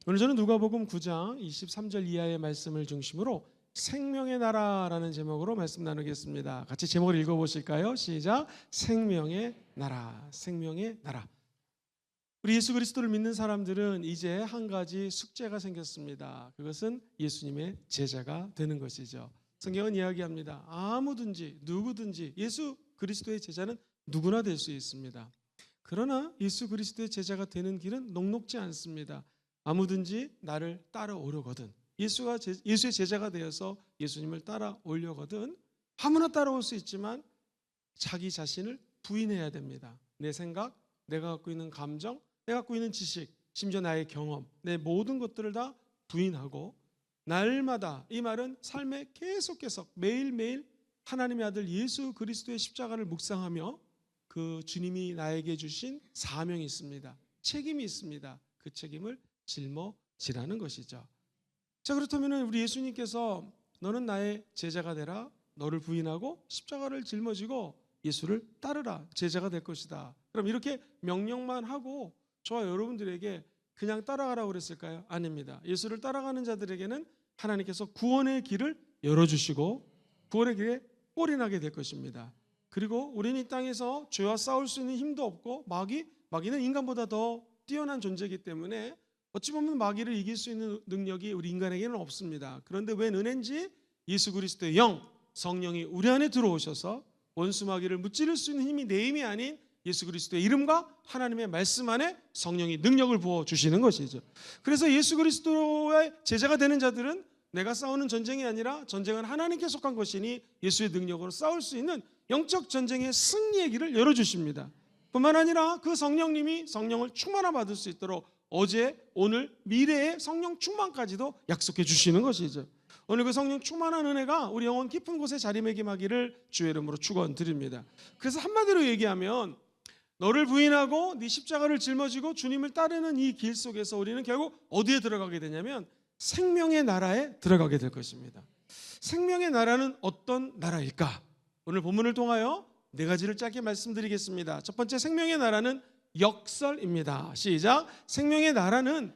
오늘 저는 누가복음 9장 23절 이하의 말씀을 중심으로 생명의 나라라는 제목으로 말씀 나누겠습니다. 같이 제목을 읽어보실까요? 시작. 생명의 나라, 생명의 나라. 우리 예수 그리스도를 믿는 사람들은 이제 한 가지 숙제가 생겼습니다. 그것은 예수님의 제자가 되는 것이죠. 성경은 이야기합니다. 아무든지 누구든지 예수 그리스도의 제자는 누구나 될 수 있습니다. 그러나 예수 그리스도의 제자가 되는 길은 녹록지 않습니다. 아무든지 나를 따라오려거든, 예수의 제자가 되어서 예수님을 따라오려거든 아무나 따라올 수 있지만 자기 자신을 부인해야 됩니다. 내 생각, 내가 갖고 있는 감정, 내가 갖고 있는 지식, 심지어 나의 경험, 내 모든 것들을 다 부인하고 날마다, 이 말은 삶에 계속해서 매일매일 하나님의 아들 예수 그리스도의 십자가를 묵상하며 그 주님이 나에게 주신 사명이 있습니다. 책임이 있습니다. 그 책임을 짊어지라는 것이죠. 자, 그렇다면 우리 예수님께서 너는 나의 제자가 되라, 너를 부인하고 십자가를 짊어지고 예수를 따르라, 제자가 될 것이다. 그럼 이렇게 명령만 하고 저와 여러분들에게 그냥 따라가라고 그랬을까요? 아닙니다. 예수를 따라가는 자들에게는 하나님께서 구원의 길을 열어주시고 구원의 길에 꼴이 나게 될 것입니다. 그리고 우리는 이 땅에서 죄와 싸울 수 있는 힘도 없고 마귀는 인간보다 더 뛰어난 존재이기 때문에 어찌 보면 마귀를 이길 수 있는 능력이 우리 인간에게는 없습니다. 그런데 웬 은혜인지 예수 그리스도의 영, 성령이 우리 안에 들어오셔서 원수 마귀를 무찌를 수 있는 힘이 내 힘이 아닌 예수 그리스도의 이름과 하나님의 말씀 안에 성령이 능력을 부어주시는 것이죠. 그래서 예수 그리스도의 제자가 되는 자들은 내가 싸우는 전쟁이 아니라 전쟁은 하나님께 속한 것이니 예수의 능력으로 싸울 수 있는 영적 전쟁의 승리의 길을 열어주십니다. 뿐만 아니라 그 성령님이 성령을 충만함 받을 수 있도록 어제, 오늘, 미래의 성령 충만까지도 약속해 주시는 것이죠. 오늘 그 성령 충만한 은혜가 우리 영혼 깊은 곳에 자리매김하기를 주의 이름으로 축원드립니다. 그래서 한마디로 얘기하면 너를 부인하고 네 십자가를 짊어지고 주님을 따르는 이 길 속에서 우리는 결국 어디에 들어가게 되냐면 생명의 나라에 들어가게 될 것입니다. 생명의 나라는 어떤 나라일까? 오늘 본문을 통하여 네 가지를 짧게 말씀드리겠습니다. 첫 번째, 생명의 나라는 역설입니다. 시작. 생명의 나라는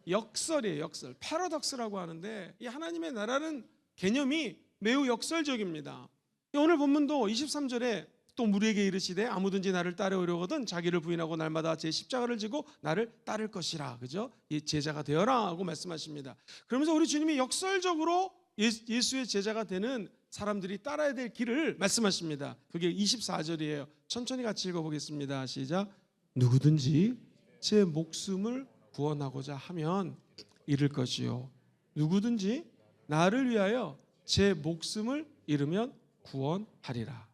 역설이에요. 역설. 패러독스라고 하는데 이 하나님의 나라는 개념이 매우 역설적입니다. 오늘 본문도 23절에 또 우리에게 이르시되 아무든지 나를 따르려거든 자기를 부인하고 날마다 제 십자가를 지고 나를 따를 것이라. 그죠? 이 제자가 되어라 하고 말씀하십니다. 그러면서 우리 주님이 역설적으로 예수의 제자가 되는 사람들이 따라야 될 길을 말씀하십니다. 그게 24절이에요. 천천히 같이 읽어보겠습니다. 시작. 누구든지 제 목숨을 구원하고자 하면 잃을 것이요 누구든지 나를 위하여 제 목숨을 잃으면 구원하리라.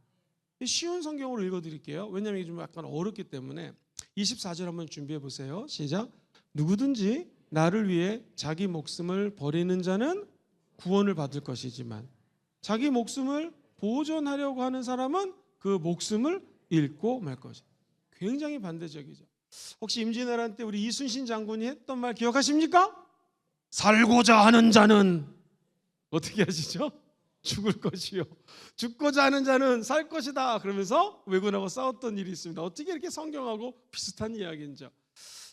쉬운 성경으로 읽어드릴게요. 왜냐하면 이게 좀 약간 어렵기 때문에 24절 한번 준비해 보세요. 시작. 누구든지 나를 위해 자기 목숨을 버리는 자는 구원을 받을 것이지만 자기 목숨을 보존하려고 하는 사람은 그 목숨을 잃고 말 것이다. 굉장히 반대적이죠. 혹시 임진왜란 때 우리 이순신 장군이 했던 말 기억하십니까? 살고자 하는 자는 어떻게 하시죠? 죽을 것이요 죽고자 하는 자는 살 것이다. 그러면서 왜군하고 싸웠던 일이 있습니다. 어떻게 이렇게 성경하고 비슷한 이야기인지.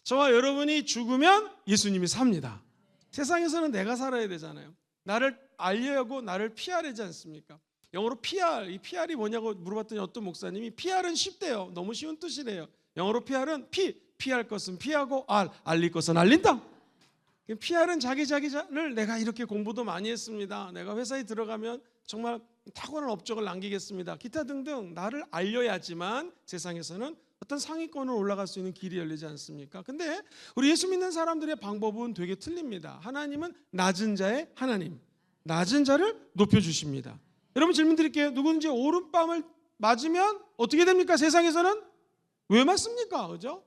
저와 여러분이 죽으면 예수님이 삽니다. 세상에서는 내가 살아야 되잖아요. 나를 알려고 나를 PR하지 않습니까? 영어로 PR, 이 PR이 뭐냐고 물어봤더니 어떤 목사님이 PR은 쉽대요. 너무 쉬운 뜻이래요. 영어로 PR은 피할 것은 피하고 알릴 것은 알린다. PR은 자기를 내가 이렇게 공부도 많이 했습니다. 내가 회사에 들어가면 정말 탁월한 업적을 남기겠습니다. 기타 등등 나를 알려야지만 세상에서는 어떤 상위권으로 올라갈 수 있는 길이 열리지 않습니까? 근데 우리 예수 믿는 사람들의 방법은 되게 틀립니다. 하나님은 낮은 자의 하나님, 낮은 자를 높여주십니다. 여러분 질문 드릴게요. 누구든지 오른밤을 맞으면 어떻게 됩니까? 세상에서는 왜 맞습니까? 그죠?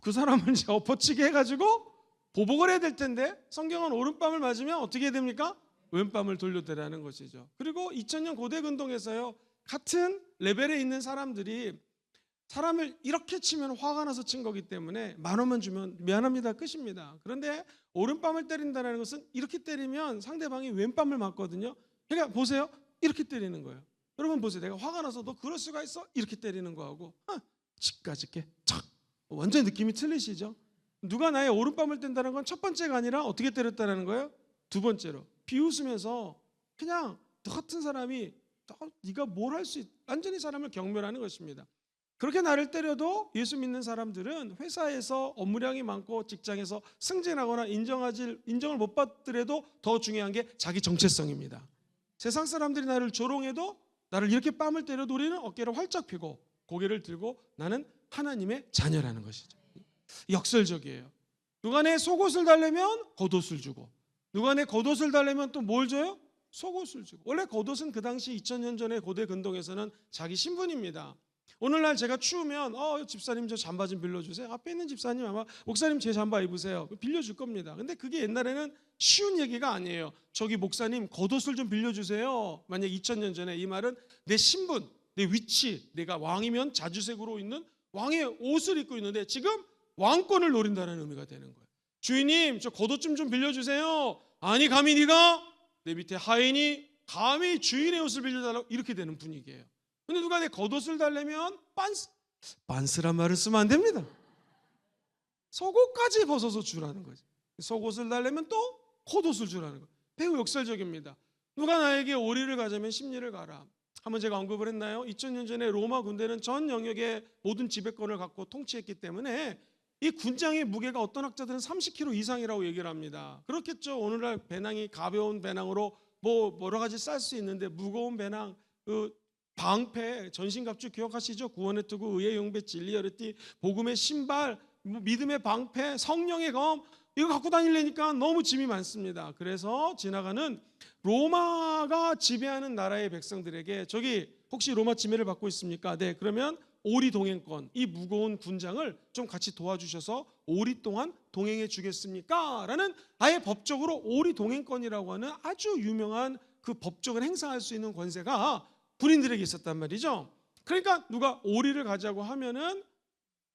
그 사람을 이제 엎어치게 해가지고 보복을 해야 될 텐데 성경은 오른밤을 맞으면 어떻게 됩니까? 왼밤을 돌려대라는 것이죠. 그리고 2000년 고대 근동에서요, 같은 레벨에 있는 사람들이 사람을 이렇게 치면 화가 나서 친 거기 때문에 10,000원만 주면 미안합니다, 끝입니다. 그런데 오른밤을 때린다는 것은 이렇게 때리면 상대방이 왼밤을 맞거든요. 그러니까 보세요, 이렇게 때리는 거예요. 여러분 보세요, 내가 화가 나서 너 그럴 수가 있어? 이렇게 때리는 거하고 치까짓게 착, 완전히 느낌이 틀리시죠? 누가 나의 오른뺨을 뗀다는 건 첫 번째가 아니라 어떻게 때렸다는 거예요? 두 번째로 비웃으면서 그냥 너 같은 사람이 네가 뭘 할 수 있, 완전히 사람을 경멸하는 것입니다. 그렇게 나를 때려도 예수 믿는 사람들은 회사에서 업무량이 많고 직장에서 승진하거나 인정을 못 받더라도 더 중요한 게 자기 정체성입니다. 세상 사람들이 나를 조롱해도 나를 이렇게 뺨을 때려도 우리는 어깨를 활짝 펴고 고개를 들고 나는 하나님의 자녀라는 것이죠. 역설적이에요. 누가 내 속옷을 달래면 겉옷을 주고, 누가 내 겉옷을 달래면 또 뭘 줘요? 속옷을 주고. 원래 겉옷은 그 당시 2000년 전에 고대 근동에서는 자기 신분입니다. 오늘날 제가 추우면 집사님 저 잠바 좀 빌려주세요. 앞에 있는 집사님 아마 목사님 제 잠바 입으세요. 빌려줄 겁니다. 근데 그게 옛날에는 쉬운 얘기가 아니에요. 저기 목사님 겉옷을 좀 빌려주세요. 만약 2000년 전에 이 말은 내 신분, 내 위치, 내가 왕이면 자주색으로 있는 왕의 옷을 입고 있는데 지금 왕권을 노린다는 의미가 되는 거예요. 주인님 저 겉옷 좀 빌려주세요. 아니 감히 네가 내 밑에 하인이 감히 주인의 옷을 빌려달라고 이렇게 되는 분위기예요. 근데 누가 내 겉옷을 달래면 빤스란 말을 쓰면 안 됩니다. 속옷까지 벗어서 주라는 거지. 속옷을 달래면 또 겉옷을 주라는 거예요. 매우 역설적입니다. 누가 나에게 오리를 가자면 십리를 가라. 한번 제가 언급을 했나요? 2000년 전에 로마 군대는 전 영역의 모든 지배권을 갖고 통치했기 때문에 이 군장의 무게가 어떤 학자들은 30kg 이상이라고 얘기를 합니다. 그렇겠죠. 오늘날 배낭이 가벼운 배낭으로 뭐 여러 가지 쌀 수 있는데 무거운 배낭, 방패, 전신갑주 기억하시죠? 구원의 투구, 의의 용배, 진리의 어리띠, 복음의 신발, 믿음의 방패, 성령의 검 이거 갖고 다니려니까 너무 짐이 많습니다. 그래서 지나가는 로마가 지배하는 나라의 백성들에게 저기 혹시 로마 지배를 받고 있습니까? 네, 그러면 오리 동행권, 이 무거운 군장을 좀 같이 도와주셔서 오리 동안 동행해 주겠습니까? 라는 아예 법적으로 오리 동행권이라고 하는 아주 유명한 그 법적을 행사할 수 있는 권세가 군인들에게 있었단 말이죠. 그러니까 누가 오리를 가자고 하면은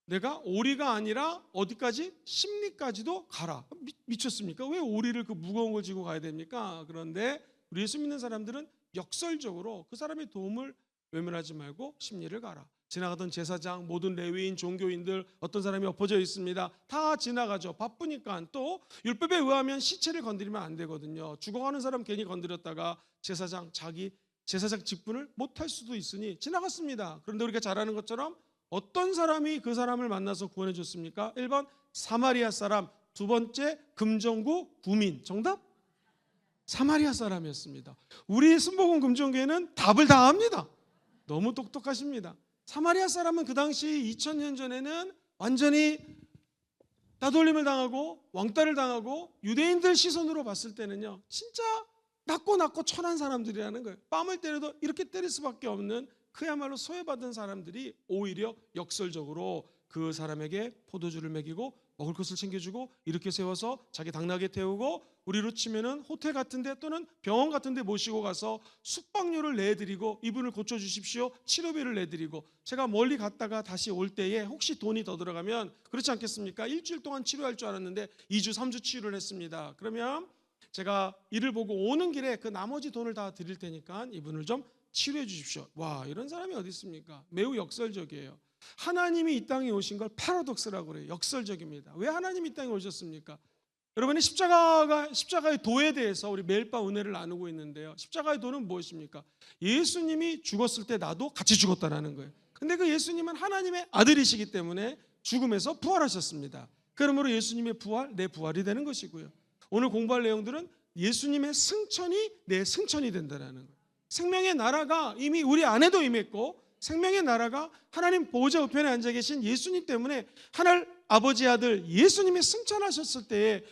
내가 오리가 아니라 어디까지? 십리까지도 가라. 미쳤습니까? 왜 오리를 그 무거운 걸 지고 가야 됩니까? 그런데 우리 예수 믿는 사람들은 역설적으로 그 사람의 도움을 외면하지 말고 십리를 가라. 지나가던 제사장, 모든 레위인, 종교인들 어떤 사람이 엎어져 있습니다. 다 지나가죠. 바쁘니까. 또 율법에 의하면 시체를 건드리면 안 되거든요. 죽어가는 사람 괜히 건드렸다가 제사장 자기 제사장 직분을 못할 수도 있으니 지나갔습니다. 그런데 우리가 잘 아는 것처럼 어떤 사람이 그 사람을 만나서 구원해 줬습니까? 1번 사마리아 사람, 두 번째 금정구 구민. 정답? 사마리아 사람이었습니다. 우리 순복음 금정교회는 답을 다 합니다. 너무 똑똑하십니다. 사마리아 사람은 그 당시 2000년 전에는 완전히 따돌림을 당하고 왕따를 당하고 유대인들 시선으로 봤을 때는요 진짜 낮고 천한 사람들이라는 거예요. 뺨을 때려도 이렇게 때릴 수밖에 없는 그야말로 소외받은 사람들이 오히려 역설적으로 그 사람에게 포도주를 먹이고 먹을 것을 챙겨주고 이렇게 세워서 자기 당나귀 태우고 우리로 치면은 호텔 같은데 또는 병원 같은데 모시고 가서 숙박료를 내드리고 이분을 고쳐주십시오 치료비를 내드리고 제가 멀리 갔다가 다시 올 때에 혹시 돈이 더 들어가면 그렇지 않겠습니까? 일주일 동안 치료할 줄 알았는데 2주 3주 치료를 했습니다. 그러면 제가 이를 보고 오는 길에 그 나머지 돈을 다 드릴 테니까 이분을 좀 치료해 주십시오. 와, 이런 사람이 어디 있습니까? 매우 역설적이에요. 하나님이 이 땅에 오신 걸 패러독스라고 그래요. 역설적입니다. 왜 하나님이 이 땅에 오셨습니까? 여러분이 십자가의 도에 대해서 우리 매일 밤 은혜를 나누고 있는데요. 십자가의 도는 무엇입니까? 예수님이 죽었을 때 나도 같이 죽었다라는 거예요. 근데 그 예수님은 하나님의 아들이시기 때문에 죽음에서 부활하셨습니다. 그러므로 예수님의 부활, 내 부활이 되는 것이고요. 오늘 공부할 내용들은 예수님의 승천이 내 승천이 된다는 거예요. 생명의 나라가 이미 우리 안에도 임했고 생명의 나라가 하나님 보호자 우편에 앉아 계신 예수님 때문에 하늘 아버지 아들 예수님이 승천하셨을 때에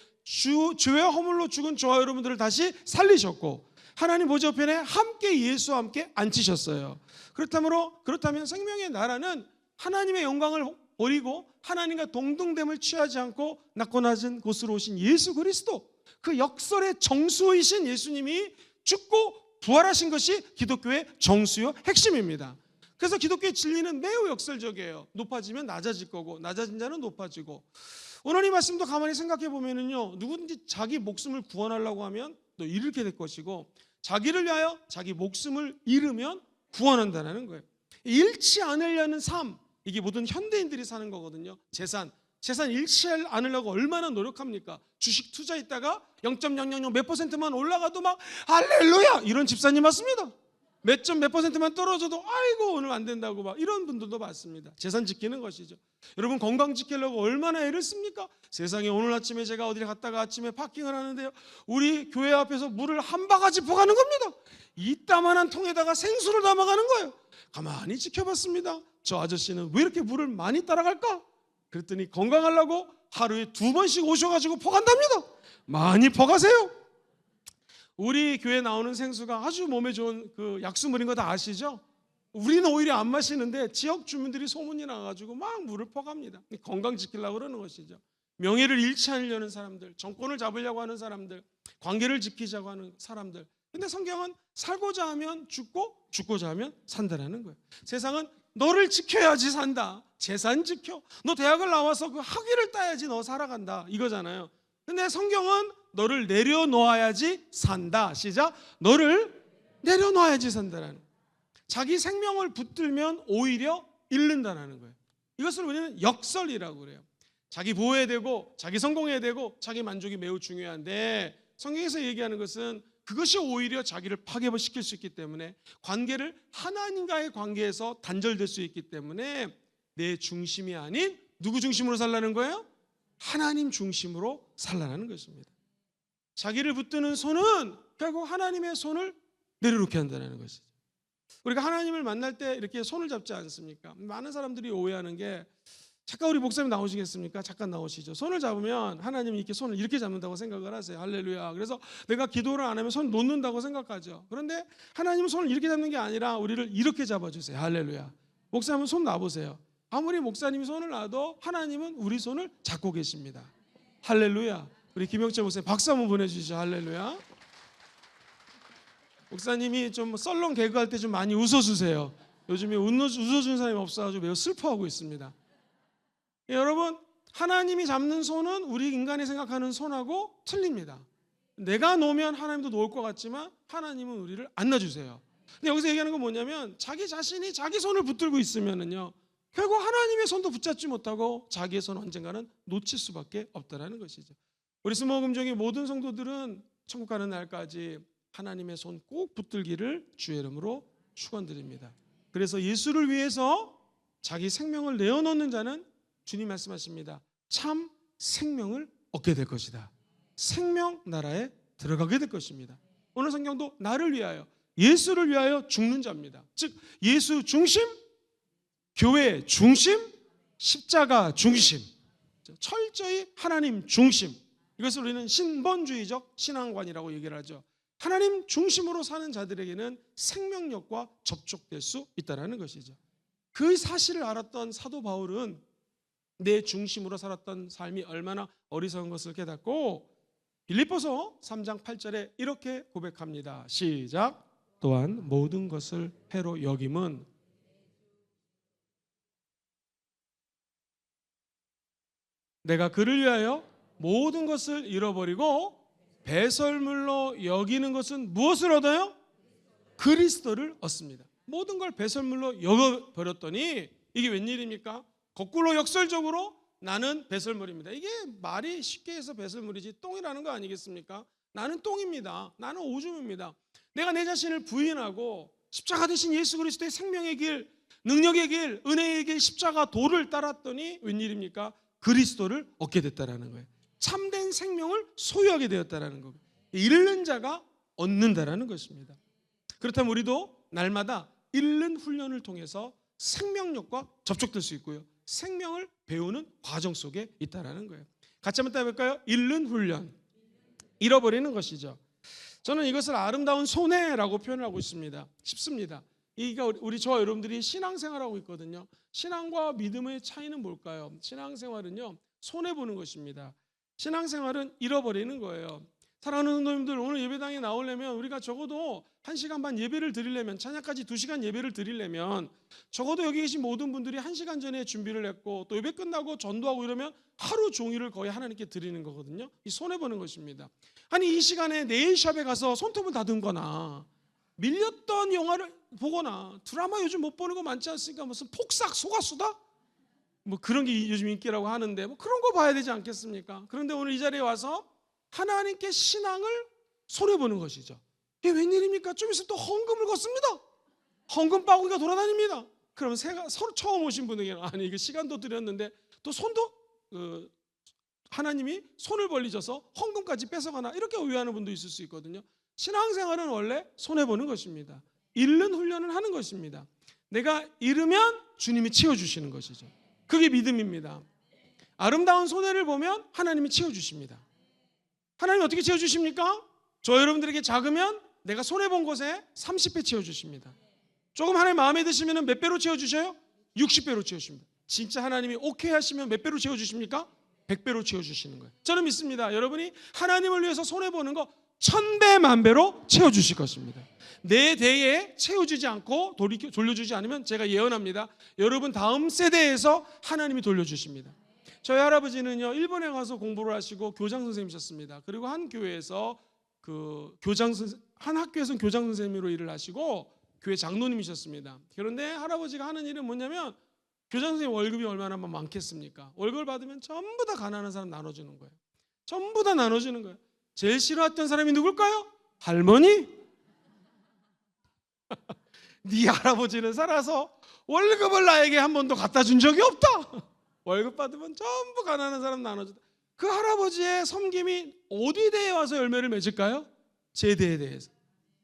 죄와 허물로 죽은 저와 여러분들을 다시 살리셨고 하나님 보호자 우편에 함께 예수와 함께 앉히셨어요. 그렇다면 생명의 나라는 하나님의 영광을 버리고 하나님과 동등됨을 취하지 않고 낮고 낮은 곳으로 오신 예수 그리스도 그 역설의 정수이신 예수님이 죽고 부활하신 것이 기독교의 정수요 핵심입니다. 그래서 기독교의 진리는 매우 역설적이에요. 높아지면 낮아질 거고 낮아진 자는 높아지고 오늘 이 말씀도 가만히 생각해 보면은요 누구든지 자기 목숨을 구원하려고 하면 또 잃게 될 것이고 자기를 위하여 자기 목숨을 잃으면 구원한다는 거예요. 잃지 않으려는 삶 이게 모든 현대인들이 사는 거거든요. 재산 재산 잃지 않으려고 얼마나 노력합니까? 주식 투자했다가 0.000 몇 %만 올라가도 막 할렐루야 이런 집사님 맞습니다. 몇 %만 떨어져도 아이고 오늘 안 된다고 막 이런 분들도 많습니다. 재산 지키는 것이죠. 여러분 건강 지키려고 얼마나 애를 씁니까? 세상에 오늘 아침에 제가 어디를 갔다가 아침에 파킹을 하는데요, 우리 교회 앞에서 물을 한 바가지 퍼가는 겁니다. 이따만한 통에다가 생수를 담아가는 거예요. 가만히 지켜봤습니다. 저 아저씨는 왜 이렇게 물을 많이 따라갈까? 그랬더니 건강하려고 하루에 2번씩 오셔가지고 퍼간답니다. 많이 퍼가세요. 우리 교회 나오는 생수가 아주 몸에 좋은 그 약수물인 거 다 아시죠? 우리는 오히려 안 마시는데 지역 주민들이 소문이 나가지고 막 물을 퍼갑니다. 건강 지키려고 그러는 것이죠. 명예를 잃지 않으려는 사람들, 정권을 잡으려고 하는 사람들, 관계를 지키자고 하는 사람들. 근데 성경은 살고자 하면 죽고 죽고자 하면 산다라는 거예요. 세상은 너를 지켜야지 산다. 재산 지켜. 너 대학을 나와서 그 학위를 따야지 너 살아간다. 이거잖아요. 근데 성경은 너를 내려놓아야지 산다. 시작. 너를 내려놓아야지 산다라는 거예요. 자기 생명을 붙들면 오히려 잃는다라는 거예요. 이것을 우리는 역설이라고 그래요. 자기 보호해야 되고 자기 성공해야 되고 자기 만족이 매우 중요한데, 성경에서 얘기하는 것은 그것이 오히려 자기를 파괴시킬 수 있기 때문에, 관계를 하나님과의 관계에서 단절될 수 있기 때문에 내 중심이 아닌 누구 중심으로 살라는 거예요? 하나님 중심으로 살라는 것입니다. 자기를 붙드는 손은 결국 하나님의 손을 내려놓게 한다는 것이죠. 우리가 하나님을 만날 때 이렇게 손을 잡지 않습니까? 많은 사람들이 오해하는 게, 잠깐 우리 목사님 나오시겠습니까? 잠깐 나오시죠. 손을 잡으면 하나님이 이렇게 손을 이렇게 잡는다고 생각을 하세요. 할렐루야. 그래서 내가 기도를 안 하면 손 놓는다고 생각하죠. 그런데 하나님은 손을 이렇게 잡는 게 아니라 우리를 이렇게 잡아주세요. 할렐루야. 목사님은 손 놔보세요. 아무리 목사님이 손을 놔도 하나님은 우리 손을 잡고 계십니다. 할렐루야. 우리 김영철 목사님 박수 한번 보내주시죠. 할렐루야. 목사님이 좀 썰렁 개그할 때 좀 많이 웃어주세요. 요즘에 웃어주는 사람이 없어가지고 매우 슬퍼하고 있습니다. 여러분, 하나님이 잡는 손은 우리 인간이 생각하는 손하고 틀립니다. 내가 놓으면 하나님도 놓을 것 같지만 하나님은 우리를 안 놔주세요. 근데 여기서 얘기하는 건 뭐냐면, 자기 자신이 자기 손을 붙들고 있으면은요, 결국 하나님의 손도 붙잡지 못하고 자기의 손 언젠가는 놓칠 수밖에 없다라는 것이죠. 우리 스모금종의 모든 성도들은 천국 가는 날까지 하나님의 손 꼭 붙들기를 주의 이름으로 축원드립니다. 그래서 예수를 위해서 자기 생명을 내어놓는 자는 주님 말씀하십니다. 참 생명을 얻게 될 것이다. 생명 나라에 들어가게 될 것입니다. 오늘 성경도 나를 위하여, 예수를 위하여 죽는 자입니다. 즉 예수 중심, 교회 중심, 십자가 중심, 철저히 하나님 중심. 이것을 우리는 신본주의적 신앙관이라고 얘기를 하죠. 하나님 중심으로 사는 자들에게는 생명력과 접촉될 수 있다는 것이죠. 그 사실을 알았던 사도 바울은 내 중심으로 살았던 삶이 얼마나 어리석은 것을 깨닫고 빌립보서 3장 8절에 이렇게 고백합니다. 시작. 또한 모든 것을 해로 여김은 내가 그를 위하여 모든 것을 잃어버리고 배설물로 여기는 것은 무엇을 얻어요? 그리스도를 얻습니다. 모든 걸 배설물로 여겨버렸더니 이게 웬일입니까? 거꾸로 역설적으로 나는 배설물입니다. 이게 말이 쉽게 해서 배설물이지 똥이라는 거 아니겠습니까? 나는 똥입니다. 나는 오줌입니다. 내가 내 자신을 부인하고 십자가 대신 예수 그리스도의 생명의 길, 능력의 길, 은혜의 길, 십자가 도를 따랐더니 웬일입니까? 그리스도를 얻게 됐다라는 거예요. 참된 생명을 소유하게 되었다라는 거예요. 잃는 자가 얻는다라는 것입니다. 그렇다면 우리도 날마다 잃는 훈련을 통해서 생명력과 접촉될 수 있고요, 생명을 배우는 과정 속에 있다라는 거예요. 같이 한번 따볼까요? 잃는 훈련, 잃어버리는 것이죠. 저는 이것을 아름다운 손해라고 표현하고 있습니다. 쉽습니다. 이게 우리 저와 여러분들이 신앙생활하고 있거든요. 신앙과 믿음의 차이는 뭘까요? 신앙생활은요, 손해보는 것입니다. 신앙생활은 잃어버리는 거예요. 사랑하는 성도님들, 오늘 예배당에 나오려면 우리가 적어도 1시간 반 예배를 드리려면, 찬양까지 2시간 예배를 드리려면 적어도 여기 계신 모든 분들이 1시간 전에 준비를 했고 또 예배 끝나고 전도하고 이러면 하루 종일을 거의 하나님께 드리는 거거든요. 이 손해보는 것입니다. 아니 이 시간에 네일샵에 가서 손톱을 다듬거나 밀렸던 영화를 보거나 드라마 요즘 못 보는 거 많지 않습니까? 무슨 폭삭 속았수다? 뭐 그런 게 요즘 인기라고 하는데 뭐 그런 거 봐야 되지 않겠습니까? 그런데 오늘 이 자리에 와서 하나님께 신앙을 손해보는 것이죠. 이게 웬일입니까? 좀 있으면 또 헌금을 걷습니다. 헌금 바구니가 돌아다닙니다. 그러면 서로 처음 오신 분에게는 아니 이거 시간도 드렸는데 또 손도 하나님이 손을 벌리셔서 헌금까지 뺏어가나 이렇게 오해하는 분도 있을 수 있거든요. 신앙생활은 원래 손해보는 것입니다. 잃는 훈련을 하는 것입니다. 내가 잃으면 주님이 채워주시는 것이죠. 그게 믿음입니다. 아름다운 손해를 보면 하나님이 채워주십니다. 하나님이 어떻게 채워주십니까? 저 여러분들에게 작으면 내가 손해본 곳에 30배 채워주십니다. 조금 하나님 마음에 드시면 몇 배로 채워주셔요? 60배로 채워주십니다. 진짜 하나님이 오케이 하시면 몇 배로 채워주십니까? 100배로 채워주시는 거예요. 저는 믿습니다. 여러분이 하나님을 위해서 손해보는 거 1000배 만배로 채워주실 것입니다. 내 대에 채워주지 않고 돌려주지 않으면 제가 예언합니다. 여러분 다음 세대에서 하나님이 돌려주십니다. 저희 할아버지는요 일본에 가서 공부를 하시고 교장 선생님이셨습니다. 그리고 한 교회에서 한 학교에서는 교장 선생님으로 일을 하시고 교회 장로님이셨습니다. 그런데 할아버지가 하는 일은 뭐냐면 교장 선생님 월급이 얼마나 많겠습니까? 월급을 받으면 전부 다 가난한 사람 나눠주는 거예요. 전부 다 나눠주는 거예요. 제일 싫어했던 사람이 누굴까요? 할머니? 네 할아버지는 살아서 월급을 나에게 한 번도 갖다 준 적이 없다. 월급 받으면 전부 가난한 사람 나눠준다. 그 할아버지의 섬김이 어디 대에 와서 열매를 맺을까요? 제 대에 대해서.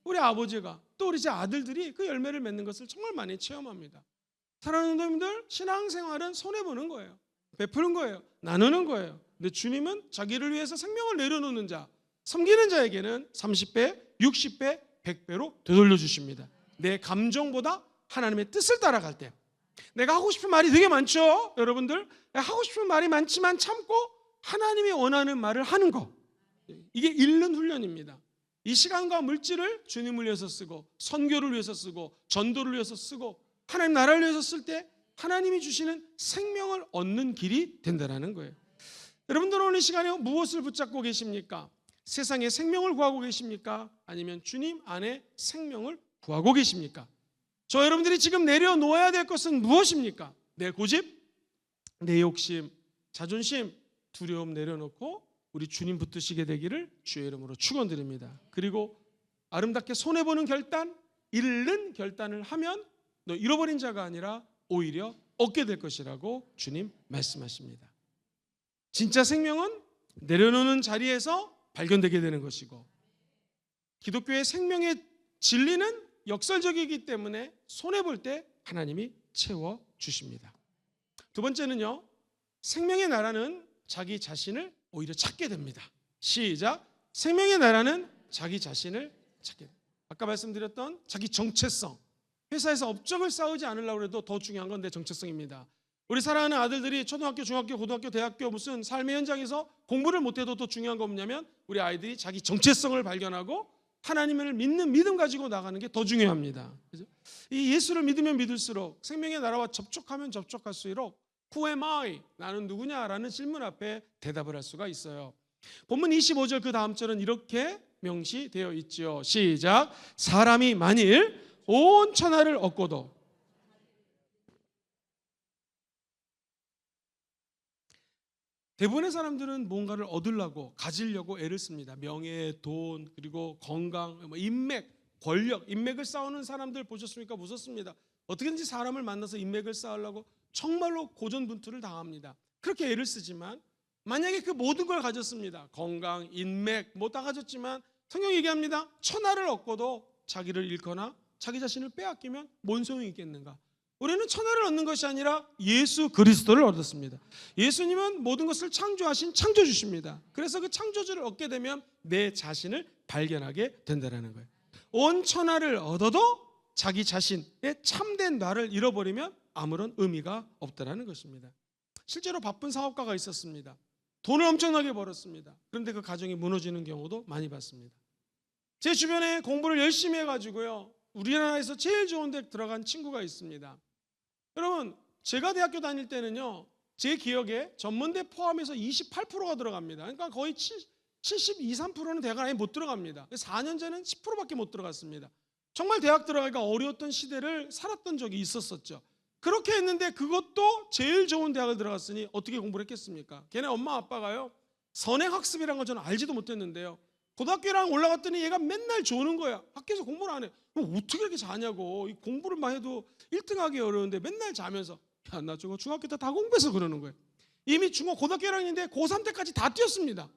우리 아버지가 또 우리 제 아들들이 그 열매를 맺는 것을 정말 많이 체험합니다. 사랑하는 성도님들, 신앙생활은 손해보는 거예요. 베푸는 거예요. 나누는 거예요. 근데 주님은 자기를 위해서 생명을 내려놓는 자, 섬기는 자에게는 30배, 60배, 100배로 되돌려 주십니다. 내 감정보다 하나님의 뜻을 따라갈 때. 내가 하고 싶은 말이 되게 많죠. 여러분들 하고 싶은 말이 많지만 참고 하나님이 원하는 말을 하는 거. 이게 잃는 훈련입니다. 이 시간과 물질을 주님을 위해서 쓰고 선교를 위해서 쓰고 전도를 위해서 쓰고 하나님 나라를 위해서 쓸 때 하나님이 주시는 생명을 얻는 길이 된다는 거예요. 여러분들은 오늘 이 시간에 무엇을 붙잡고 계십니까? 세상에 생명을 구하고 계십니까? 아니면 주님 안에 생명을 구하고 계십니까? 저 여러분들이 지금 내려놓아야 될 것은 무엇입니까? 내 고집, 내 욕심, 자존심, 두려움 내려놓고 우리 주님 붙드시게 되기를 주의 이름으로 축원드립니다. 그리고 아름답게 손해보는 결단, 잃는 결단을 하면 너 잃어버린 자가 아니라 오히려 얻게 될 것이라고 주님 말씀하십니다. 진짜 생명은 내려놓는 자리에서 발견되게 되는 것이고 기독교의 생명의 진리는 역설적이기 때문에 손해볼 때 하나님이 채워주십니다. 두 번째는요, 생명의 나라는 자기 자신을 오히려 찾게 됩니다. 시작. 생명의 나라는 자기 자신을 찾게 됩니다. 아까 말씀드렸던 자기 정체성. 회사에서 업적을 쌓지 않으려고 해도 더 중요한 건 내 정체성입니다. 우리 사랑하는 아들들이 초등학교, 중학교, 고등학교, 대학교 무슨 삶의 현장에서 공부를 못해도 더 중요한 건 뭐냐면 우리 아이들이 자기 정체성을 발견하고 하나님을 믿는 믿음 가지고 나가는 게 더 중요합니다. 이 예수를 믿으면 믿을수록 생명의 나라와 접촉하면 접촉할수록 Who am I? 나는 누구냐라는 질문 앞에 대답을 할 수가 있어요. 본문 25절 그 다음 절은 이렇게 명시되어 있죠. 시작. 사람이 만일 온 천하를 얻고도 대부분의 사람들은 뭔가를 얻으려고 가지려고 애를 씁니다. 명예, 돈, 그리고 건강, 인맥, 권력, 인맥을 쌓는 사람들 보셨습니까? 무섭습니다. 어떻게든지 사람을 만나서 인맥을 쌓으려고 정말로 고전분투를 당합니다. 그렇게 애를 쓰지만 만약에 그 모든 걸 가졌습니다. 건강, 인맥 뭐 다 가졌지만 성경이 얘기합니다. 천하를 얻고도 자기를 잃거나 자기 자신을 빼앗기면 뭔 소용이 있겠는가? 우리는 천하를 얻는 것이 아니라 예수 그리스도를 얻었습니다. 예수님은 모든 것을 창조하신 창조주십니다. 그래서 그 창조주를 얻게 되면 내 자신을 발견하게 된다는 거예요. 온 천하를 얻어도 자기 자신의 참된 나를 잃어버리면 아무런 의미가 없다는 것입니다. 실제로 바쁜 사업가가 있었습니다. 돈을 엄청나게 벌었습니다. 그런데 그 가정이 무너지는 경우도 많이 봤습니다. 제 주변에 공부를 열심히 해가지고요, 우리나라에서 제일 좋은 데 들어간 친구가 있습니다. 여러분, 제가 대학교 다닐 때는요, 제 기억에 전문대 포함해서 28%가 들어갑니다. 그러니까 거의 72, 3%는 대학을 아예 못 들어갑니다. 4년 전에는 10%밖에 못 들어갔습니다. 정말 대학 들어가기가 어려웠던 시대를 살았던 적이 있었었죠. 그렇게 했는데 그것도 제일 좋은 대학을 들어갔으니 어떻게 공부를 했겠습니까? 걔네 엄마 아빠가요, 선행학습이라는 걸 저는 알지도 못했는데요, 고등학교랑 올라갔더니 얘가 맨날 조는 거야. 학교에서 공부를 안 해. 어떻게 이렇게 자냐고. 이 공부를 막 해도 1등하기 어려운데 맨날 자면서, 야, 나 저거 중학교 때 다 공부해서 그러는 거예요. 이미 고등학교 1학년인데 고3 때까지 다 뛰었습니다.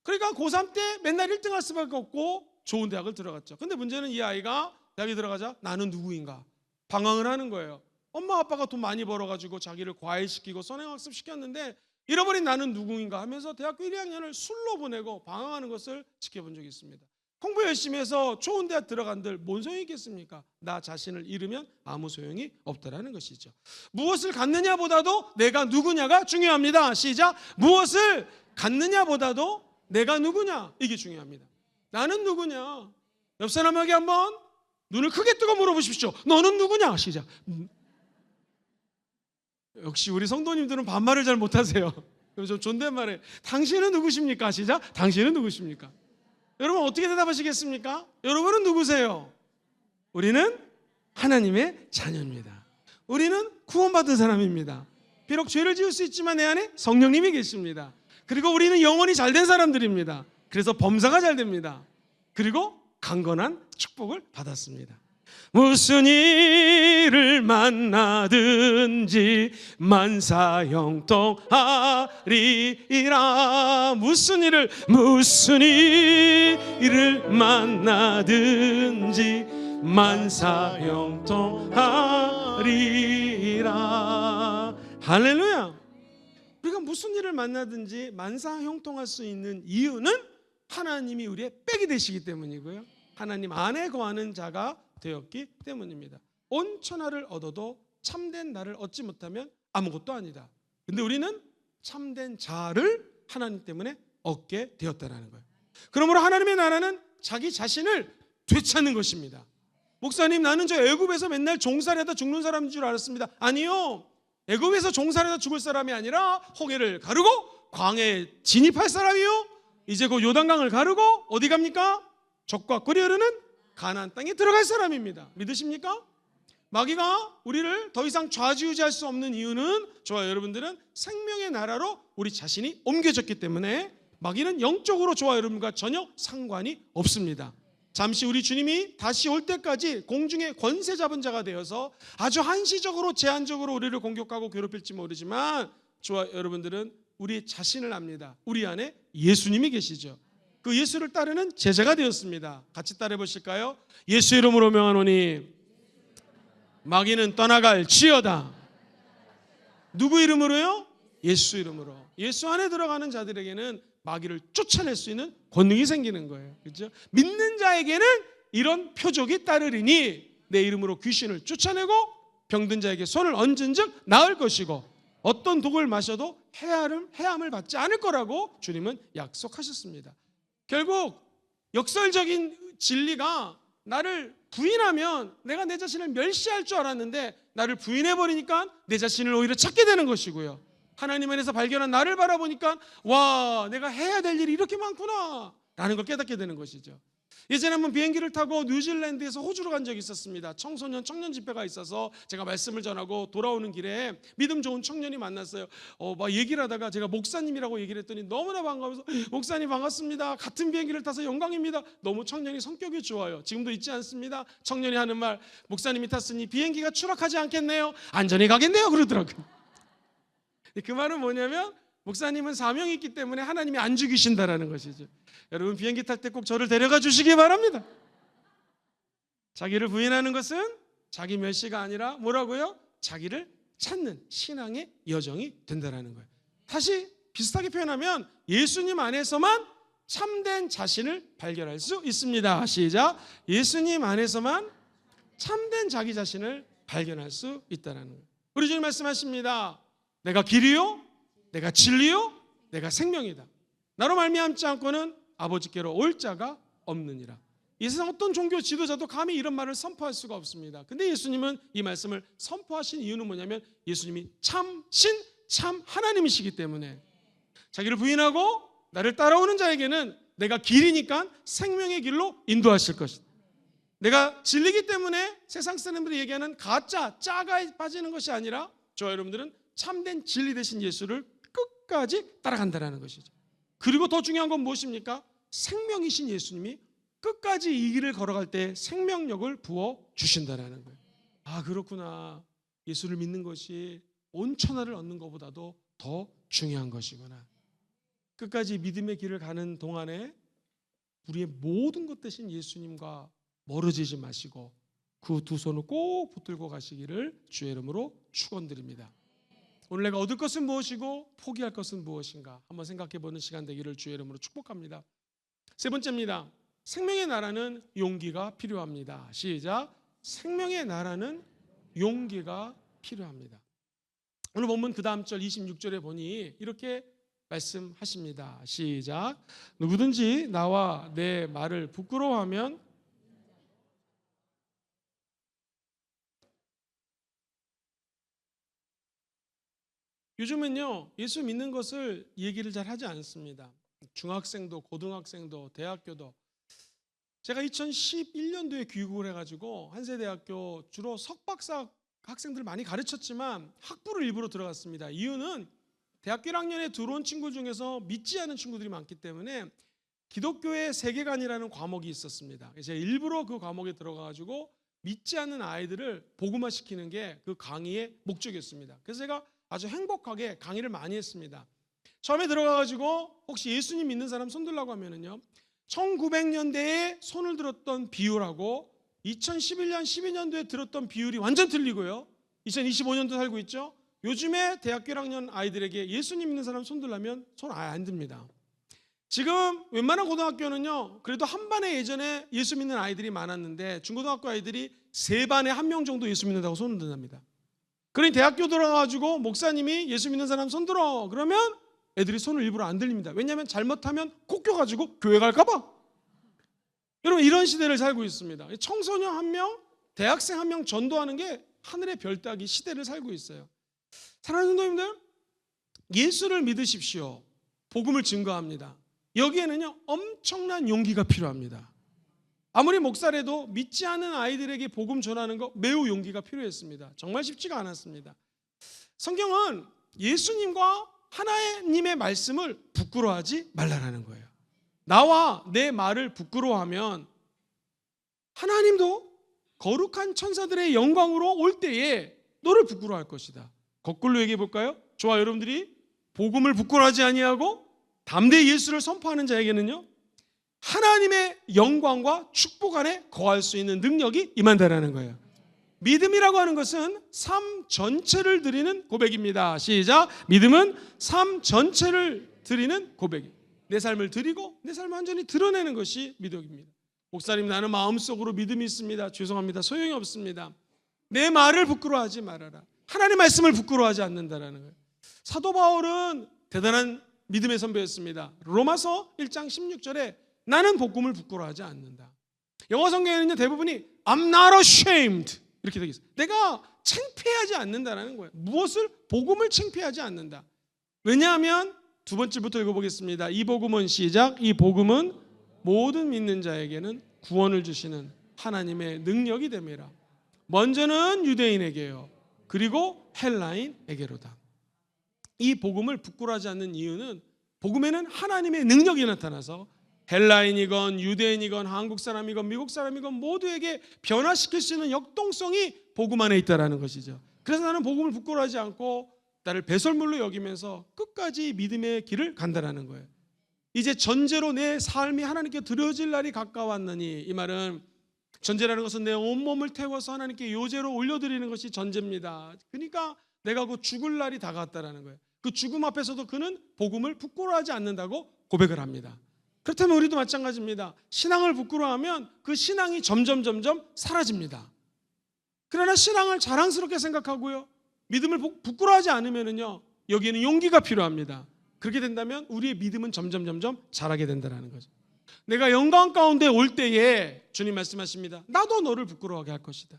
그러니까 고3 때 맨날 1등 할 수밖에 없고 좋은 대학을 들어갔죠. 근데 문제는 이 아이가 대학에 들어가자 나는 누구인가 방황을 하는 거예요. 엄마 아빠가 돈 많이 벌어가지고 자기를 과외시키고 선행학습 시켰는데 잃어버린 나는 누구인가 하면서 대학교 1, 2학년을 술로 보내고 방황하는 것을 지켜본 적이 있습니다. 공부 열심히 해서 좋은 대학 들어간들 뭔 소용이 있겠습니까? 나 자신을 잃으면 아무 소용이 없다라는 것이죠. 무엇을 갖느냐보다도 내가 누구냐가 중요합니다. 시작. 무엇을 갖느냐보다도 내가 누구냐, 이게 중요합니다. 나는 누구냐. 옆 사람에게 한번 눈을 크게 뜨고 물어보십시오. 너는 누구냐. 시작. 역시 우리 성도님들은 반말을 잘 못하세요. 그럼 좀 존댓말해. 당신은 누구십니까? 시작. 당신은 누구십니까? 여러분 어떻게 대답하시겠습니까? 여러분은 누구세요? 우리는 하나님의 자녀입니다. 우리는 구원받은 사람입니다. 비록 죄를 지을 수 있지만 내 안에 성령님이 계십니다. 그리고 우리는 영혼이 잘된 사람들입니다. 그래서 범사가 잘 됩니다. 그리고 강건한 축복을 받았습니다. 무슨 일을 만나든지 만사형통하리라. 무슨 일을 만나든지 만사형통하리라. 할렐루야. 우리가 무슨 일을 만나든지 만사형통할 수 있는 이유는 하나님이 우리의 백이 되시기 때문이고요, 하나님 안에 거하는 자가 되었기 때문입니다. 온 천하를 얻어도 참된 나를 얻지 못하면 아무것도 아니다. 근데 우리는 참된 자를 하나님 때문에 얻게 되었다는 거예요. 그러므로 하나님의 나라는 자기 자신을 되찾는 것입니다. 목사님, 나는 저 애굽에서 맨날 종살이하다 죽는 사람인 줄 알았습니다. 아니요, 애굽에서 종살이하다 죽을 사람이 아니라 홍해를 가르고 광해에 진입할 사람이요, 이제 곧 요단강을 가르고 어디 갑니까? 적과 꿀이 흐르는 가나안 땅에 들어갈 사람입니다. 믿으십니까? 마귀가 우리를 더 이상 좌지우지할 수 없는 이유는, 저와 여러분들은 생명의 나라로 우리 자신이 옮겨졌기 때문에 마귀는 영적으로 저와 여러분과 전혀 상관이 없습니다. 잠시 우리 주님이 다시 올 때까지 공중의 권세 잡은 자가 되어서 아주 한시적으로 제한적으로 우리를 공격하고 괴롭힐지 모르지만 저와 여러분들은 우리 자신을 압니다. 우리 안에 예수님이 계시죠. 그 예수를 따르는 제자가 되었습니다. 같이 따라해 보실까요? 예수 이름으로 명하노니 마귀는 떠나갈지어다. 누구 이름으로요? 예수 이름으로. 예수 안에 들어가는 자들에게는 마귀를 쫓아낼 수 있는 권능이 생기는 거예요. 그렇죠? 믿는 자에게는 이런 표적이 따르리니 내 이름으로 귀신을 쫓아내고 병든 자에게 손을 얹은 즉 나을 것이고 어떤 독을 마셔도 해함을 받지 않을 거라고 주님은 약속하셨습니다. 결국 역설적인 진리가, 나를 부인하면 내가 내 자신을 멸시할 줄 알았는데 나를 부인해버리니까 내 자신을 오히려 찾게 되는 것이고요, 하나님 안에서 발견한 나를 바라보니까 와, 내가 해야 될 일이 이렇게 많구나 라는 걸 깨닫게 되는 것이죠. 예전에 한번 비행기를 타고 뉴질랜드에서 호주로 간 적이 있었습니다. 청소년 청년 집회가 있어서 제가 말씀을 전하고 돌아오는 길에 믿음 좋은 청년이 만났어요. 막 얘기를 하다가 제가 목사님이라고 얘기를 했더니 너무나 반가워서 목사님 반갑습니다. 같은 비행기를 타서 영광입니다. 너무 청년이 성격이 좋아요. 지금도 잊지 않습니다. 청년이 하는 말, 목사님이 탔으니 비행기가 추락하지 않겠네요. 안전히 가겠네요. 그러더라고요. 그 말은 뭐냐면 목사님은 사명이 있기 때문에 하나님이 안 죽이신다라는 것이죠. 여러분 비행기 탈 때 꼭 저를 데려가 주시기 바랍니다. 자기를 부인하는 것은 자기 멸시가 아니라 뭐라고요? 자기를 찾는 신앙의 여정이 된다라는 거예요. 다시 비슷하게 표현하면 예수님 안에서만 참된 자신을 발견할 수 있습니다. 시작. 예수님 안에서만 참된 자기 자신을 발견할 수 있다는 거예요. 우리 주님 말씀하십니다. 내가 길이요, 내가 진리요, 내가 생명이다. 나로 말미암지 않고는 아버지께로 올 자가 없느니라. 이 세상 어떤 종교 지도자도 감히 이런 말을 선포할 수가 없습니다. 근데 예수님은 이 말씀을 선포하신 이유는 뭐냐면 예수님이 참신, 참 하나님이시기 때문에 자기를 부인하고 나를 따라오는 자에게는 내가 길이니까 생명의 길로 인도하실 것이다. 내가 진리기 때문에 세상 사람들이 얘기하는 가짜, 짜가 빠지는 것이 아니라 저와 여러분들은 참된 진리 되신 예수를 끝까지 따라간다는 것이죠. 그리고 더 중요한 건 무엇입니까? 생명이신 예수님이 끝까지 이 길을 걸어갈 때 생명력을 부어주신다는 거예요. 아, 그렇구나. 예수를 믿는 것이 온 천하를 얻는 것보다도 더 중요한 것이구나. 끝까지 믿음의 길을 가는 동안에 우리의 모든 것 대신 예수님과 멀어지지 마시고 그 두 손을 꼭 붙들고 가시기를 주의 이름으로 축원드립니다. 오늘 내가 얻을 것은 무엇이고 포기할 것은 무엇인가 한번 생각해보는 시간 되기를 주의 이름으로 축복합니다. 세 번째입니다. 생명의 나라는 용기가 필요합니다. 시작. 생명의 나라는 용기가 필요합니다. 오늘 본문 그 다음 절 26절에 보니 이렇게 말씀하십니다. 시작. 누구든지 나와 내 말을 부끄러워하면 요즘은요 예수 믿는 것을 얘기를 잘 하지 않습니다. 중학생도 고등학생도 대학교도 제가 2011년도에 귀국을 해가지고 한세대학교 주로 석박사 학생들 많이 가르쳤지만 학부를 일부러 들어갔습니다. 이유는 대학교 1학년에 들어온 친구 중에서 믿지 않은 친구들이 많기 때문에 기독교의 세계관이라는 과목이 있었습니다. 제가 일부러 그 과목에 들어가가지고 믿지 않는 아이들을 복음화시키는 게 그 강의의 목적이었습니다. 그래서 제가 아주 행복하게 강의를 많이 했습니다. 처음에 들어가가지고 혹시 예수님 믿는 사람 손들라고 하면은요 1900년대에 손을 들었던 비율하고 2011년, 12년도에 들었던 비율이 완전 틀리고요. 2025년도 살고 있죠. 요즘에 대학교 1학년 아이들에게 예수님 믿는 사람 손들라면 손 아예 안 듭니다. 지금 웬만한 고등학교는요 그래도 한 반에 예전에 예수 믿는 아이들이 많았는데 중고등학교 아이들이 세 반에 한 명 정도 예수 믿는다고 손을 든답니다. 그러니 대학교 들어가가지고 목사님이 예수 믿는 사람 손들어 그러면 애들이 손을 일부러 안 들립니다. 왜냐하면 잘못하면 콕껴가지고 교회 갈까 봐. 여러분 이런 시대를 살고 있습니다. 청소년 한 명, 대학생 한 명 전도하는 게 하늘의 별 따기 시대를 살고 있어요. 사랑하는 성도님들, 예수를 믿으십시오. 복음을 증거합니다. 여기에는요 엄청난 용기가 필요합니다. 아무리 목사라도 믿지 않는 아이들에게 복음 전하는 거 매우 용기가 필요했습니다. 정말 쉽지가 않았습니다. 성경은 예수님과 하나님의 말씀을 부끄러워하지 말라라는 거예요. 나와 내 말을 부끄러워하면 하나님도 거룩한 천사들의 영광으로 올 때에 너를 부끄러워할 것이다. 거꾸로 얘기해 볼까요? 저와 여러분들이 복음을 부끄러워하지 아니하고 담대히 예수를 선포하는 자에게는요 하나님의 영광과 축복 안에 거할 수 있는 능력이 임한다라는 거예요. 믿음이라고 하는 것은 삶 전체를 드리는 고백입니다. 시작. 믿음은 삶 전체를 드리는 고백이에요. 내 삶을 드리고 내 삶을 완전히 드러내는 것이 믿음입니다. 목사님 나는 마음속으로 믿음이 있습니다. 죄송합니다. 소용이 없습니다. 내 말을 부끄러워하지 말아라. 하나님의 말씀을 부끄러워하지 않는다라는 거예요. 사도 바울은 대단한 믿음의 선배였습니다. 로마서 1장 16절에 나는 복음을 부끄러워하지 않는다. 영어 성경에는 대부분이 I'm not ashamed 이렇게 되어 있어요. 내가 창피하지 않는다라는 거예요. 무엇을? 복음을 창피하지 않는다. 왜냐하면 두 번째부터 읽어보겠습니다. 이 복음은 시작. 이 복음은 모든 믿는 자에게는 구원을 주시는 하나님의 능력이 됨이라. 먼저는 유대인에게요. 그리고 헬라인에게로다. 이 복음을 부끄러워하지 않는 이유는 복음에는 하나님의 능력이 나타나서 헬라인이건 유대인이건 한국 사람이건 미국 사람이건 모두에게 변화시킬 수 있는 역동성이 복음 안에 있다는 것이죠. 그래서 나는 복음을 부끄러워하지 않고 나를 배설물로 여기면서 끝까지 믿음의 길을 간다는 거예요. 이제 전제로 내 삶이 하나님께 드려질 날이 가까웠느니, 이 말은 전제라는 것은 내 온몸을 태워서 하나님께 요제로 올려드리는 것이 전제입니다. 그러니까 내가 곧 죽을 날이 다가왔다는 거예요. 그 죽음 앞에서도 그는 복음을 부끄러워하지 않는다고 고백을 합니다. 그렇다면 우리도 마찬가지입니다. 신앙을 부끄러워하면 그 신앙이 점점 사라집니다. 그러나 신앙을 자랑스럽게 생각하고요, 믿음을 부끄러워하지 않으면요, 여기에는 용기가 필요합니다. 그렇게 된다면 우리의 믿음은 점점 자라게 된다는 거죠. 내가 영광 가운데 올 때에 주님 말씀하십니다. 나도 너를 부끄러워하게 할 것이다.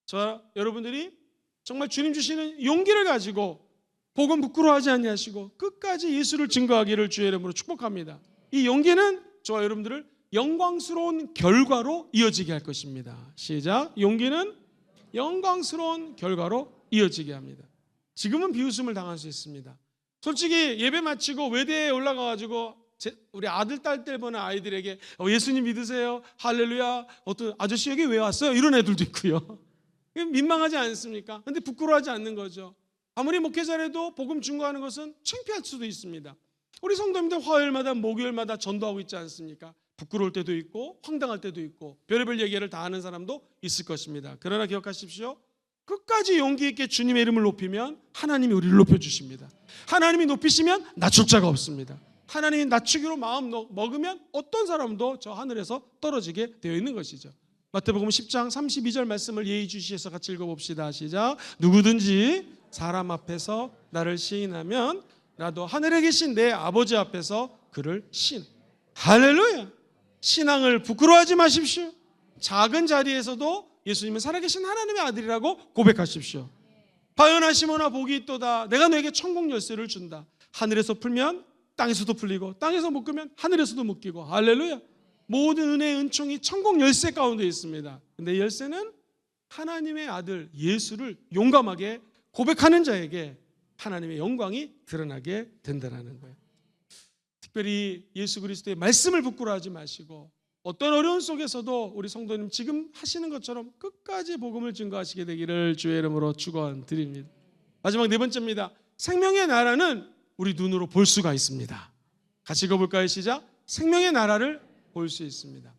저와 여러분들이 정말 주님 주시는 용기를 가지고 복음 부끄러워하지 아니하시고 끝까지 예수를 증거하기를 주의 이름으로 축복합니다. 이 용기는 저와 여러분들을 영광스러운 결과로 이어지게 할 것입니다. 시작. 용기는 영광스러운 결과로 이어지게 합니다. 지금은 비웃음을 당할 수 있습니다. 솔직히 예배 마치고 외대에 올라가가지고 우리 아들, 딸 때 보는 아이들에게 예수님 믿으세요? 할렐루야. 어떤 아저씨 여기 왜 왔어요? 이런 애들도 있고요. 민망하지 않습니까? 근데 부끄러워하지 않는 거죠. 아무리 목회자라도 복음 증거하는 것은 창피할 수도 있습니다. 우리 성도님들 화요일마다 목요일마다 전도하고 있지 않습니까? 부끄러울 때도 있고 황당할 때도 있고 별의별 얘기를 다 하는 사람도 있을 것입니다. 그러나 기억하십시오. 끝까지 용기 있게 주님의 이름을 높이면 하나님이 우리를 높여주십니다. 하나님이 높이시면 낮출 자가 없습니다. 하나님이 낮추기로 마음 먹으면 어떤 사람도 저 하늘에서 떨어지게 되어 있는 것이죠. 마태복음 10장 32절 말씀을 예의주시해서 같이 읽어봅시다. 시작. 누구든지 사람 앞에서 나를 시인하면 나도 하늘에 계신 내 아버지 앞에서 그를 시인. 할렐루야. 신앙을 부끄러워하지 마십시오. 작은 자리에서도 예수님은 살아계신 하나님의 아들이라고 고백하십시오. 바요나시모나 복이 있도다. 내가 너에게 천국 열쇠를 준다. 하늘에서 풀면 땅에서도 풀리고 땅에서 묶으면 하늘에서도 묶이고. 할렐루야. 모든 은혜의 은총이 천국 열쇠 가운데 있습니다. 근데 열쇠는 하나님의 아들 예수를 용감하게 고백하는 자에게 하나님의 영광이 드러나게 된다는 거예요. 특별히 예수 그리스도의 말씀을 부끄러워하지 마시고 어떤 어려움 속에서도 우리 성도님 지금 하시는 것처럼 끝까지 복음을 증거하시게 되기를 주의 이름으로 축원드립니다. 마지막 네 번째입니다. 생명의 나라는 우리 눈으로 볼 수가 있습니다. 같이 읽어볼까요? 시작. 생명의 나라를 볼 수 있습니다.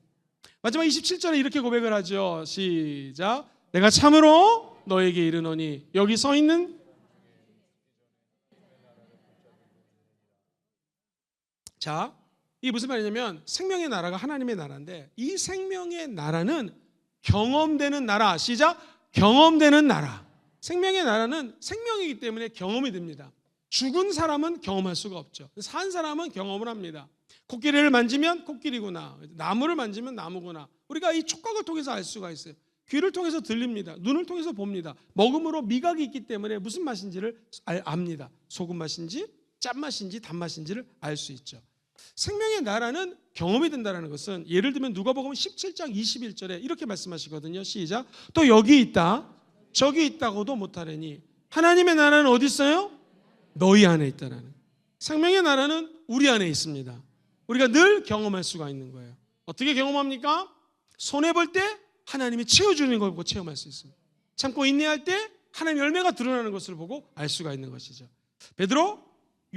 마지막 27절에 이렇게 고백을 하죠. 시작. 내가 참으로 너에게 이르노니. 여기 서 있는 자, 이게 무슨 말이냐면 생명의 나라가 하나님의 나라인데 이 생명의 나라는 경험되는 나라. 시작. 경험되는 나라. 생명의 나라는 생명이기 때문에 경험이 됩니다. 죽은 사람은 경험할 수가 없죠. 산 사람은 경험을 합니다. 코끼리를 만지면 코끼리구나. 나무를 만지면 나무구나. 우리가 이 촉각을 통해서 알 수가 있어요. 귀를 통해서 들립니다. 눈을 통해서 봅니다. 먹음으로 미각이 있기 때문에 무슨 맛인지를 압니다. 소금 맛인지 짠맛인지 단맛인지를 알 수 있죠. 생명의 나라는 경험이 된다는 것은 예를 들면 누가복음 17장 21절에 이렇게 말씀하시거든요. 시작. 또 여기 있다 저기 있다고도 못하려니 하나님의 나라는 어디 있어요? 너희 안에 있다라는. 생명의 나라는 우리 안에 있습니다. 우리가 늘 경험할 수가 있는 거예요. 어떻게 경험합니까? 손해볼 때 하나님이 채워주는 걸 보고 체험할 수 있습니다. 참고 인내할 때 하나님의 열매가 드러나는 것을 보고 알 수가 있는 것이죠. 베드로,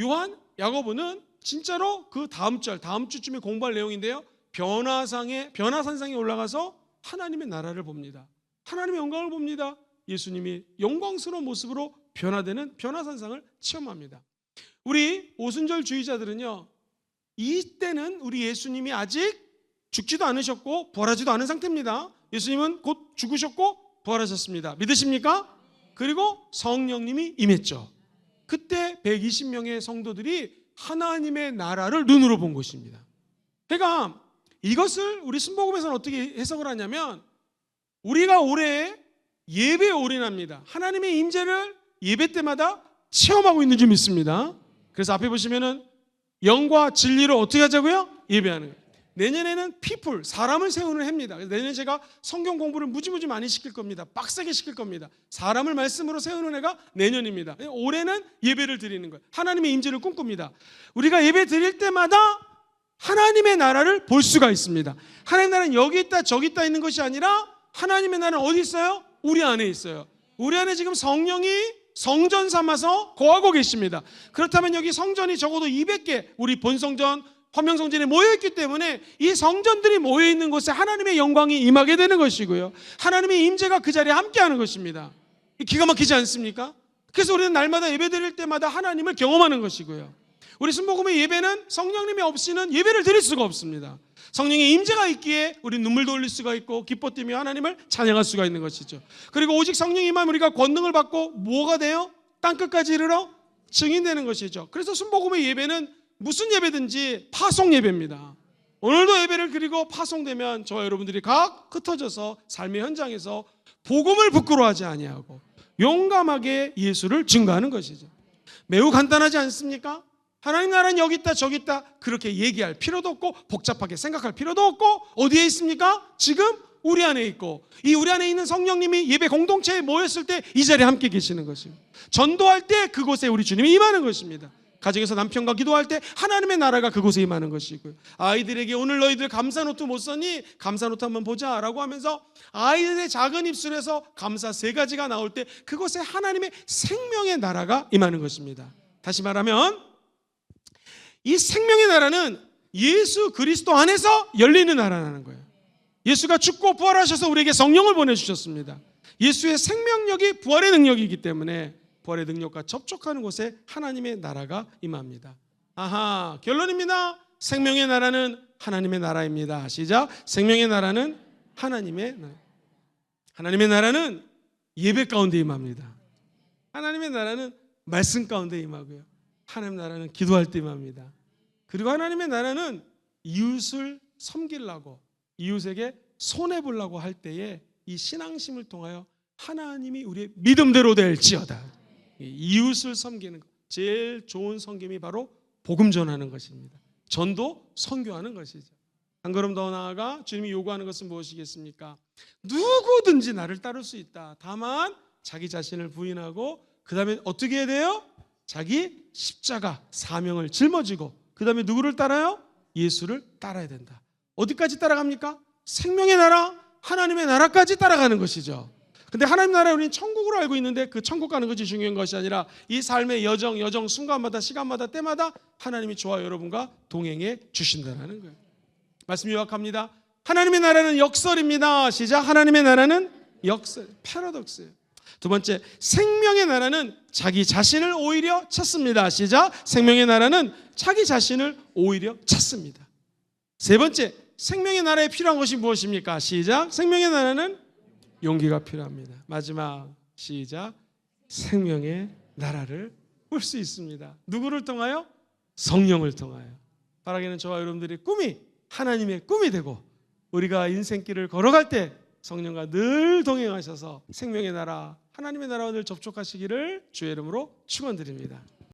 요한, 야고보는 진짜로 그 다음 주쯤에 공부할 내용인데요. 변화산상에 올라가서 하나님의 나라를 봅니다. 하나님의 영광을 봅니다. 예수님이 영광스러운 모습으로 변화되는 변화산상을 체험합니다. 우리 오순절 주의자들은요, 이때는 우리 예수님이 아직 죽지도 않으셨고 부활하지도 않은 상태입니다. 예수님은 곧 죽으셨고 부활하셨습니다. 믿으십니까? 그리고 성령님이 임했죠. 그때 120명의 성도들이 하나님의 나라를 눈으로 본 것입니다. 그러니까 이것을 우리 순복음에서는 어떻게 해석을 하냐면 우리가 올해 예배에 올인합니다. 하나님의 임재를 예배 때마다 체험하고 있는 줄 믿습니다. 그래서 앞에 보시면은 영과 진리로 어떻게 하자고요? 예배하는 거예요. 내년에는 people, 사람을 세우는 해입니다. 내년에 제가 성경 공부를 무지무지 많이 시킬 겁니다. 빡세게 시킬 겁니다. 사람을 말씀으로 세우는 해가 내년입니다. 올해는 예배를 드리는 거예요. 하나님의 임재를 꿈꿉니다. 우리가 예배 드릴 때마다 하나님의 나라를 볼 수가 있습니다. 하나님의 나라는 여기 있다 저기 있다 있는 것이 아니라 하나님의 나라는 어디 있어요? 우리 안에 있어요. 우리 안에 지금 성령이 성전 삼아서 거하고 계십니다. 그렇다면 여기 성전이 적어도 200개 우리 본성전 화명성전에 모여있기 때문에 이 성전들이 모여있는 곳에 하나님의 영광이 임하게 되는 것이고요, 하나님의 임재가 그 자리에 함께하는 것입니다. 기가 막히지 않습니까? 그래서 우리는 날마다 예배 드릴 때마다 하나님을 경험하는 것이고요, 우리 순복음의 예배는 성령님이 없이는 예배를 드릴 수가 없습니다. 성령의 임재가 있기에 우리 눈물도 흘릴 수가 있고 기뻐 뛰며 하나님을 찬양할 수가 있는 것이죠. 그리고 오직 성령이만 우리가 권능을 받고 뭐가 돼요? 땅끝까지 이르러 증인되는 것이죠. 그래서 순복음의 예배는 무슨 예배든지 파송 예배입니다. 오늘도 예배를 드리고 파송되면 저와 여러분들이 각 흩어져서 삶의 현장에서 복음을 부끄러워하지 아니하고 용감하게 예수를 증거하는 것이죠. 매우 간단하지 않습니까? 하나님 나라는 여기 있다 저기 있다 그렇게 얘기할 필요도 없고 복잡하게 생각할 필요도 없고 어디에 있습니까? 지금 우리 안에 있고 이 우리 안에 있는 성령님이 예배 공동체에 모였을 때 이 자리에 함께 계시는 것입니다. 전도할 때 그곳에 우리 주님이 임하는 것입니다. 가정에서 남편과 기도할 때 하나님의 나라가 그곳에 임하는 것이고요. 아이들에게 오늘 너희들 감사노트 못 썼니? 감사노트 한번 보자 라고 하면서 아이들의 작은 입술에서 감사 3가지가 나올 때 그곳에 하나님의 생명의 나라가 임하는 것입니다. 다시 말하면 이 생명의 나라는 예수 그리스도 안에서 열리는 나라라는 거예요. 예수가 죽고 부활하셔서 우리에게 성령을 보내주셨습니다. 예수의 생명력이 부활의 능력이기 때문에 부활의 능력과 접촉하는 곳에 하나님의 나라가 임합니다. 아하, 결론입니다. 생명의 나라는 하나님의 나라입니다. 시작. 생명의 나라는 하나님의 나라. 하나님의 나라는 예배 가운데 임합니다. 하나님의 나라는 말씀 가운데 임하고요. 하나님의 나라는 기도할 때 임합니다. 그리고 하나님의 나라는 이웃을 섬기려고 이웃에게 손해보려고 할 때에 이 신앙심을 통하여 하나님이 우리의 믿음대로 될지어다. 이웃을 섬기는 것, 제일 좋은 섬김이 바로 복음 전하는 것입니다. 전도, 선교하는 것이죠. 한 걸음 더 나아가 주님이 요구하는 것은 무엇이겠습니까? 누구든지 나를 따를 수 있다. 다만 자기 자신을 부인하고 그 다음에 어떻게 해야 돼요? 자기 십자가 사명을 짊어지고 그 다음에 누구를 따라요? 예수를 따라야 된다. 어디까지 따라갑니까? 생명의 나라, 하나님의 나라까지 따라가는 것이죠. 근데 하나님 나라에 우리는 천국으로 알고 있는데 그 천국 가는 것이 중요한 것이 아니라 이 삶의 여정 순간마다 시간마다 때마다 하나님이 저와 여러분과 동행해 주신다는 거예요. 말씀 요약합니다. 하나님의 나라는 역설입니다. 시작. 하나님의 나라는 역설, 패러독스예요. 두 번째, 생명의 나라는 자기 자신을 오히려 찾습니다. 시작. 생명의 나라는 자기 자신을 오히려 찾습니다. 세 번째, 생명의 나라에 필요한 것이 무엇입니까? 시작. 생명의 나라는 용기가 필요합니다. 마지막, 시작. 생명의 나라를 볼 수 있습니다. 누구를 통하여? 성령을 통하여. 바라기는 저와 여러분들의 꿈이 하나님의 꿈이 되고 우리가 인생길을 걸어갈 때 성령과 늘 동행하셔서 생명의 나라, 하나님의 나라와 늘 접촉하시기를 주의 이름으로 축원드립니다.